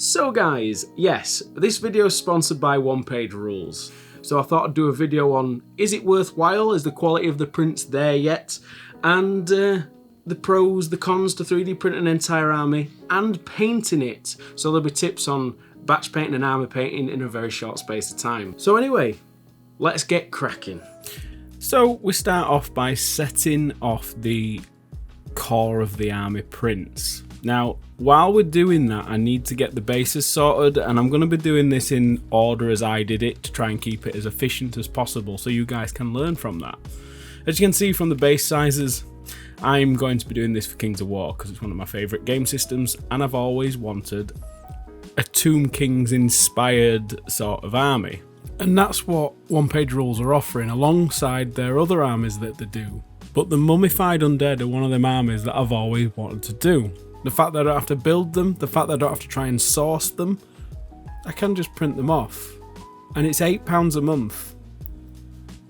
So guys, yes, this video is sponsored by One Page Rules. So I thought I'd do a video on, is it worthwhile? Is the quality of the prints there yet? And the pros, the cons to 3D printing an entire army and painting it. So there'll be tips on batch painting and army painting in a very short space of time. So anyway, let's get cracking. So we start off by setting off the core of the army prints. Now, while we're doing that, I need to get the bases sorted, and I'm going to be doing this in order as I did it to try and keep it as efficient as possible so you guys can learn from that. As you can see from the base sizes, I'm going to be doing this for Kings of War because it's one of my favourite game systems, and I've always wanted a Tomb Kings inspired sort of army. And that's what One Page Rules are offering alongside their other armies that they do. But the Mummified Undead are one of them armies that I've always wanted to do. The fact that I don't have to build them, the fact that I don't have to try and source them, I can just print them off. And it's £8 a month.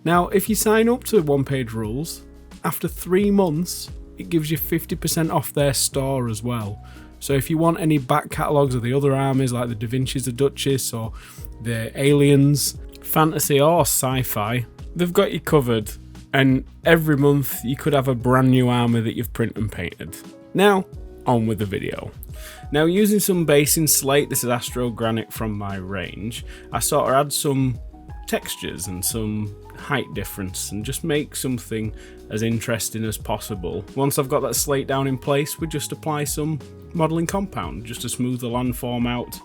Now, if you sign up to One Page Rules, after 3 months, it gives you 50% off their store as well. So if you want any back catalogues of the other armies like the Da Vinci's, the Duchess, or the Aliens, fantasy or sci-fi, they've got you covered. And every month you could have a brand new army that you've printed and painted. Now, on with the video. Now, using some Basin slate, this is Astro Granite from my range, I sort of add some textures and some height difference and just make something as interesting as possible. Once I've got that slate down in place, we just apply some modelling compound just to smooth the landform out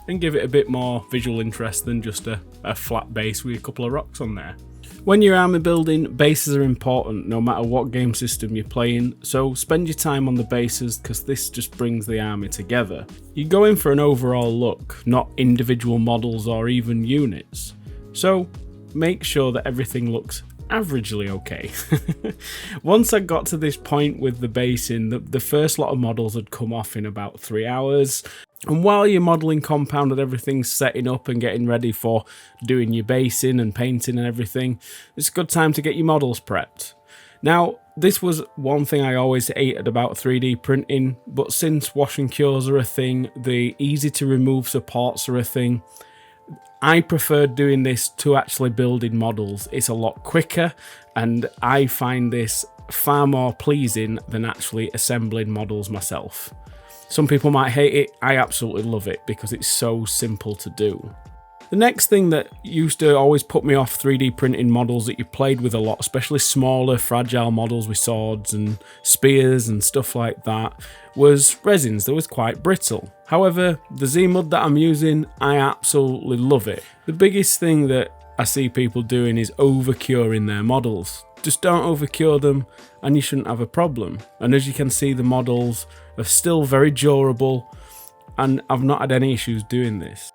and give it a bit more visual interest than just a flat base with a couple of rocks on there. When you're army building, bases are important no matter what game system you're playing, so spend your time on the bases because this just brings the army together. You go in for an overall look, not individual models or even units. So make sure that everything looks averagely okay. Once I got to this point with the Basin, the first lot of models had come off in about 3 hours. And while you're modelling compound and everything's setting up and getting ready for doing your basing and painting and everything, it's a good time to get your models prepped. Now, this was one thing I always hated about 3D printing, but since wash and cures are a thing, the easy to remove supports are a thing, I prefer doing this to actually building models. It's a lot quicker, and I find this far more pleasing than actually assembling models myself. Some people might hate it, I absolutely love it because it's so simple to do. The next thing that used to always put me off 3D printing models that you played with a lot, especially smaller, fragile models with swords and spears and stuff like that, was resins that was quite brittle. However, the Z-Mud that I'm using, I absolutely love it. The biggest thing that I see people doing is over-curing their models. Just don't over-cure them and you shouldn't have a problem. And as you can see, the models are still very durable and I've not had any issues doing this.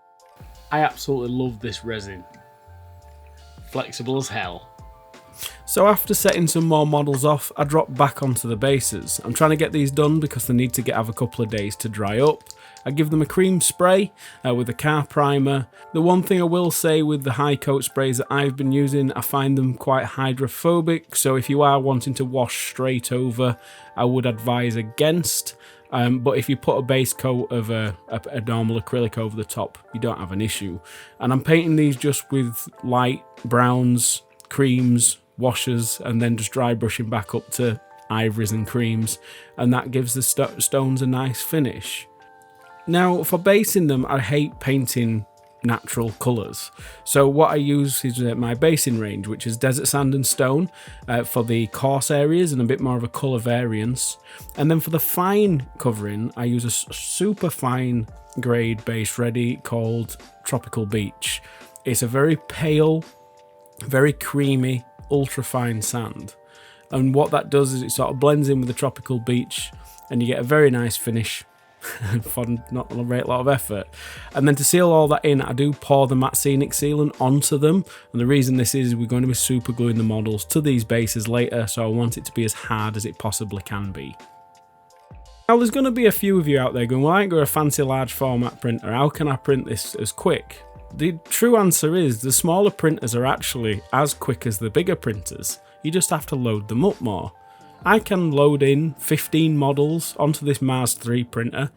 I absolutely love this resin. Flexible as hell. So after setting some more models off, I drop back onto the bases. I'm trying to get these done because they need to have a couple of days to dry up. I give them a cream spray with a car primer. The one thing I will say with the high coat sprays that I've been using, I find them quite hydrophobic, so if you are wanting to wash straight over, I would advise against. But if you put a base coat of a normal acrylic over the top, you don't have an issue. And I'm painting these just with light browns, creams, washes, and then just dry brushing back up to ivories and creams, and that gives the stones a nice finish. Now, for basing them, I hate painting natural colours. So what I use is my basing range, which is desert sand and stone for the coarse areas and a bit more of a colour variance. And then for the fine covering, I use a super fine grade base ready called Tropical Beach. It's a very pale, very creamy, ultra fine sand. And what that does is it sort of blends in with the Tropical Beach and you get a very nice finish for not a great lot of effort. And then to seal all that in, I do pour the matte Scenics sealant onto them, and the reason this is we're going to be super gluing the models to these bases later, so I want it to be as hard as it possibly can be. Now there's going to be a few of you out there going, well, I ain't got a fancy large format printer, how can I print this as quick? The true answer is the smaller printers are actually as quick as the bigger printers, you just have to load them up more. I can load in 15 models onto this Mars 3 printer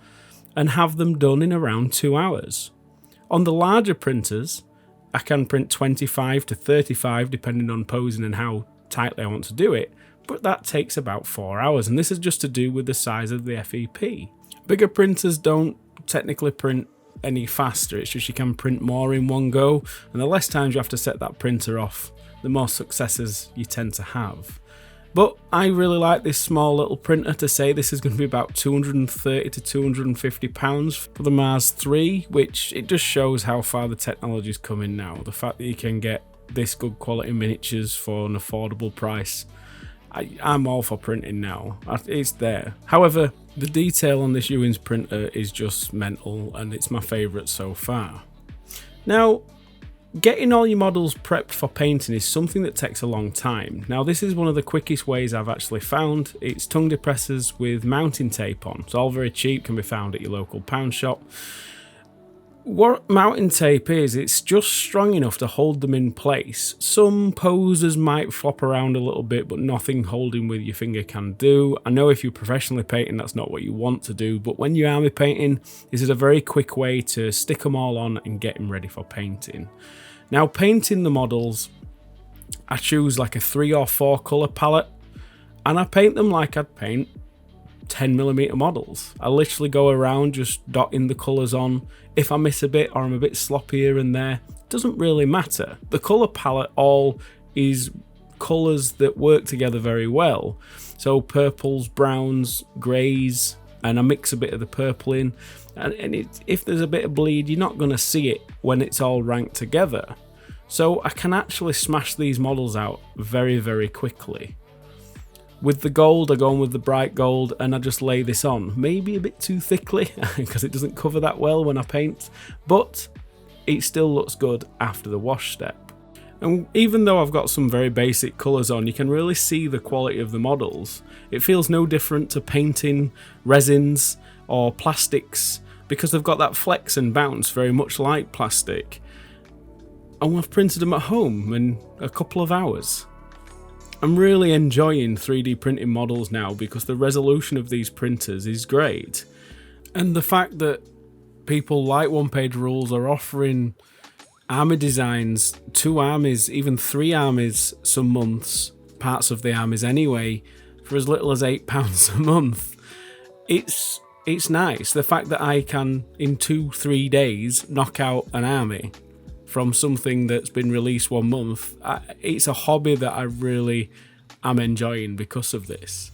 and have them done in around 2 hours. On the larger printers, I can print 25 to 35 depending on posing and how tightly I want to do it, but that takes about 4 hours, and this is just to do with the size of the FEP. Bigger printers don't technically print any faster, it's just you can print more in one go, and the less times you have to set that printer off, the more successes you tend to have. But I really like this small little printer. To say this is going to be about £230 to £250 for the Mars 3, which it just shows how far the technology's coming now. The fact that you can get this good quality miniatures for an affordable price. I'm all for printing now, it's there. However, the detail on this Ewins printer is just mental, and it's my favourite so far. Now, getting all your models prepped for painting is something that takes a long time. Now, this is one of the quickest ways I've actually found. It's tongue depressors with mounting tape on. It's all very cheap, can be found at your local pound shop. What mounting tape is, it's just strong enough to hold them in place. Some posers might flop around a little bit, but nothing holding with your finger can do. I know if you're professionally painting, that's not what you want to do, but when you're army painting, this is a very quick way to stick them all on and get them ready for painting. Now, painting the models, I choose like a 3 or 4 colour palette, and I paint them like I'd paint 10mm models. I literally go around just dotting the colours on. If I miss a bit or I'm a bit sloppy here and there, it doesn't really matter. The colour palette all is colours that work together very well. So purples, browns, greys, and I mix a bit of the purple in. And if there's a bit of bleed, you're not going to see it when it's all ranked together. So I can actually smash these models out very, very quickly. With the gold, I go on with the bright gold, and I just lay this on. Maybe a bit too thickly, because it doesn't cover that well when I paint, but it still looks good after the wash step. And even though I've got some very basic colours on, you can really see the quality of the models. It feels no different to painting resins or plastics, because they've got that flex and bounce very much like plastic. And I've printed them at home in a couple of hours. I'm really enjoying 3D printing models now because the resolution of these printers is great. And the fact that people like One Page Rules are offering army designs, 2 armies, even 3 armies some months, parts of the armies anyway, for as little as £8 a month. It's nice. The fact that I can, in 2-3 days, knock out an army from something that's been released 1 month, it's a hobby that I really am enjoying because of this.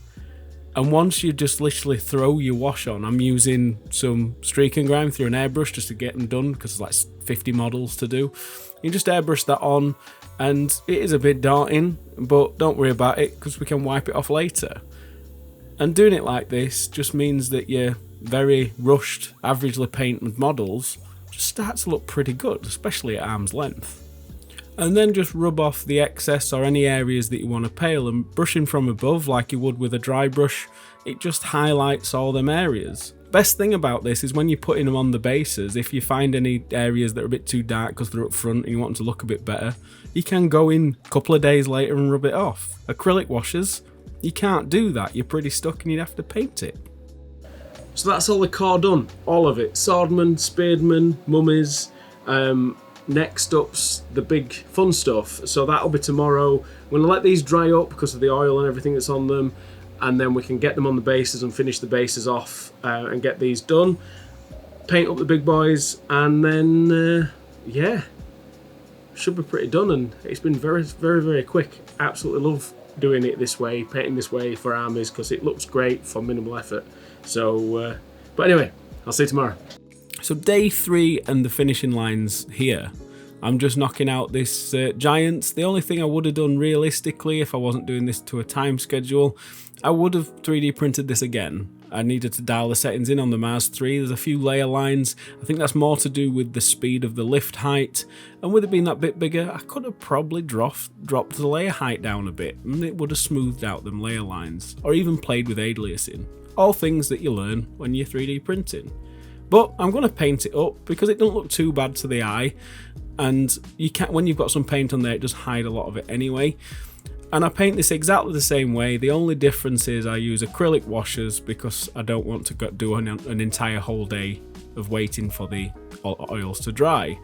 And once you just literally throw your wash on, I'm using some streak and grime through an airbrush just to get them done, because there's like 50 models to do. You just airbrush that on, and it is a bit daunting, but don't worry about it because we can wipe it off later. And doing it like this just means that your very rushed, averagely painted models just start to look pretty good, especially at arm's length. And then just rub off the excess or any areas that you want to pale, and brushing from above like you would with a dry brush, it just highlights all them areas. Best thing about this is when you're putting them on the bases, if you find any areas that are a bit too dark because they're up front and you want them to look a bit better, you can go in a couple of days later and rub it off. Acrylic washes, you can't do that, you're pretty stuck and you'd have to paint it. So that's all the core done, all of it. Swordman, Spademan, mummies, next up's the big fun stuff. So that'll be tomorrow. I'm going to let these dry up because of the oil and everything that's on them, and then we can get them on the bases and finish the bases off and get these done. Paint up the big boys, and then, yeah, should be pretty done. And it's been very, very, very quick. Absolutely love doing it this way, painting this way for armies, because it looks great for minimal effort. So, but anyway, I'll see you tomorrow. So day 3 and the finishing lines here. I'm just knocking out this Giants. The only thing I would have done realistically, if I wasn't doing this to a time schedule, I would have 3D printed this again. I needed to dial the settings in on the Mars 3. There's a few layer lines. I think that's more to do with the speed of the lift height. And with it being that bit bigger, I could have probably dropped the layer height down a bit, and it would have smoothed out them layer lines, or even played with aliasing. All things that you learn when you're 3D printing. But I'm going to paint it up because it doesn't look too bad to the eye, and you can't, when you've got some paint on there, it does hide a lot of it anyway. And I paint this exactly the same way. The only difference is I use acrylic washers because I don't want to do an entire whole day of waiting for the oils to dry.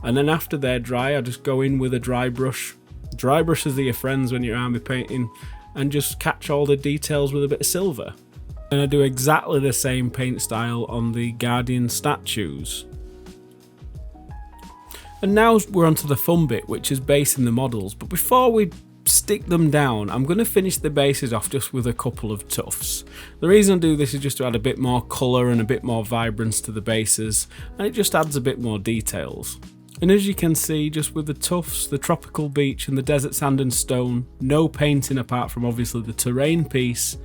And then after they're dry, I just go in with a dry brush. Dry brushes are your friends when you're army painting, and just catch all the details with a bit of silver. And I do exactly the same paint style on the Guardian statues. And now we're onto the fun bit, which is basing the models. But before we stick them down, I'm going to finish the bases off just with a couple of tufts. The reason I do this is just to add a bit more colour and a bit more vibrance to the bases, and it just adds a bit more details. And as you can see, just with the tufts, the tropical beach and the desert sand and stone, no painting apart from obviously the terrain piece,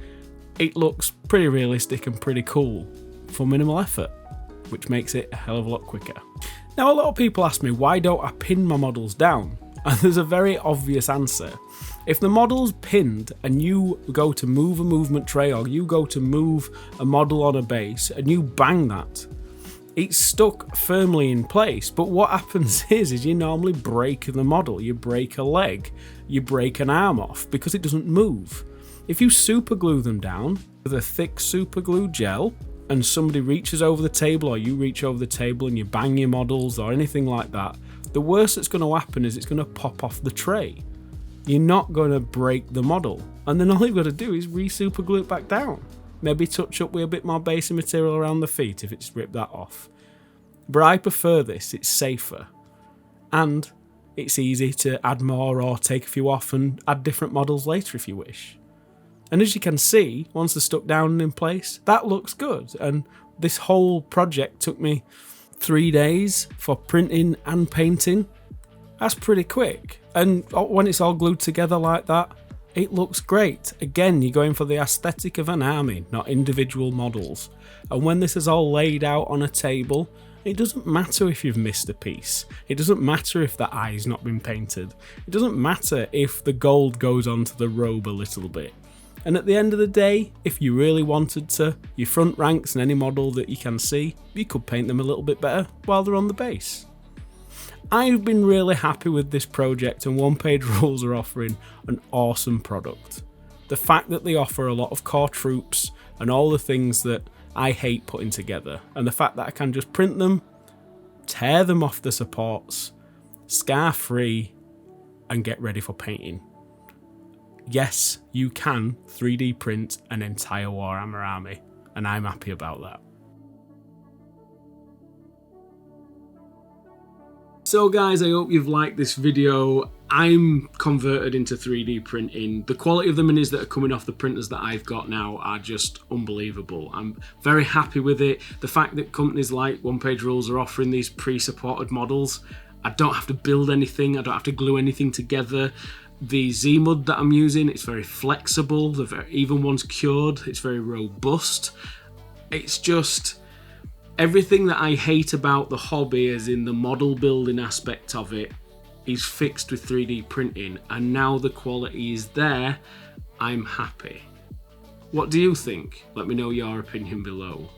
it looks pretty realistic and pretty cool for minimal effort, which makes it a hell of a lot quicker. Now, a lot of people ask me, why don't I pin my models down? And there's a very obvious answer. If the model's pinned and you go to move a movement tray, or you go to move a model on a base and you bang that, it's stuck firmly in place. But what happens is you normally break the model. You break a leg, you break an arm off because it doesn't move. If you super glue them down with a thick super glue gel, and somebody reaches over the table, or you reach over the table and you bang your models or anything like that, the worst that's going to happen is it's going to pop off the tray. You're not going to break the model, and then all you've got to do is re-super glue it back down. Maybe touch up with a bit more basing material around the feet if it's ripped that off. But I prefer this, it's safer, and it's easy to add more or take a few off and add different models later if you wish. And as you can see, once they're stuck down and in place, that looks good. And this whole project took me 3 days for printing and painting. That's pretty quick. And when it's all glued together like that, it looks great. Again, you're going for the aesthetic of an army, not individual models. And when this is all laid out on a table, it doesn't matter if you've missed a piece. It doesn't matter if the eye's not been painted. It doesn't matter if the gold goes onto the robe a little bit. And at the end of the day, if you really wanted to, your front ranks and any model that you can see, you could paint them a little bit better while they're on the base. I've been really happy with this project, and One Page Rules are offering an awesome product. The fact that they offer a lot of core troops and all the things that I hate putting together, and the fact that I can just print them, tear them off the supports, scar free, and get ready for painting. Yes, you can 3D print an entire Warhammer army, and I'm happy about that. So guys, I hope you've liked this video. I'm converted into 3D printing. The quality of the minis that are coming off the printers that I've got now are just unbelievable. I'm very happy with it. The fact that companies like One Page Rules are offering these pre-supported models, I don't have to build anything, I don't have to glue anything together. The Z-Mud that I'm using, it's very flexible, even once cured, it's very robust. It's just everything that I hate about the hobby, as in the model building aspect of it, is fixed with 3D printing, and now the quality is there. I'm happy. What do you think? Let me know your opinion below.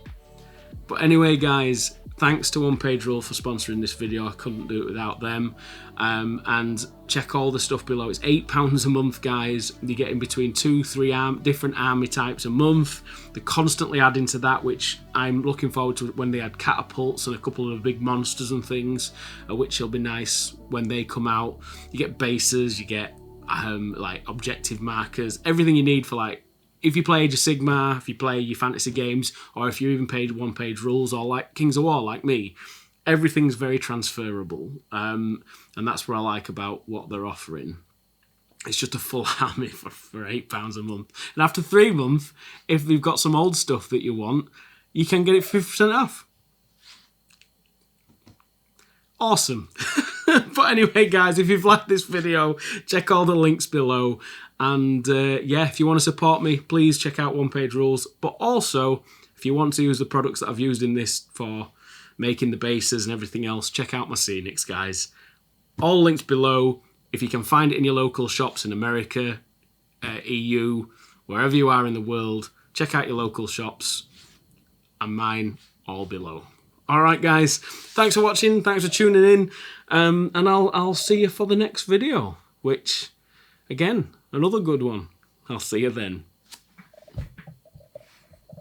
But anyway guys, thanks to One Page Rule for sponsoring this video. I couldn't do it without them. And check all the stuff below. It's £8 a month, guys. You're getting between 2-3 different army types a month. They're constantly adding to that, which I'm looking forward to when they add catapults and a couple of big monsters and things, which will be nice when they come out. You get bases, you get like objective markers, everything you need for, like, if you play Age of Sigmar, if you play your fantasy games, or if you even played One Page Rules or like Kings of War like me, everything's very transferable. And that's what I like about what they're offering. It's just a full army for £8 a month. And after 3 months, if they've got some old stuff that you want, you can get it 50% off. Awesome. But anyway, guys, if you've liked this video, check all the links below. And yeah, if you want to support me, please check out One Page Rules. But also, if you want to use the products that I've used in this for making the bases and everything else, check out my Scenics, guys. All links below. If you can find it in your local shops in America, EU, wherever you are in the world, check out your local shops. And mine, all below. Alright guys, thanks for watching, thanks for tuning in, and I'll see you for the next video, which, again, another good one. I'll see you then.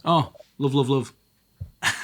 Oh, love, love, love.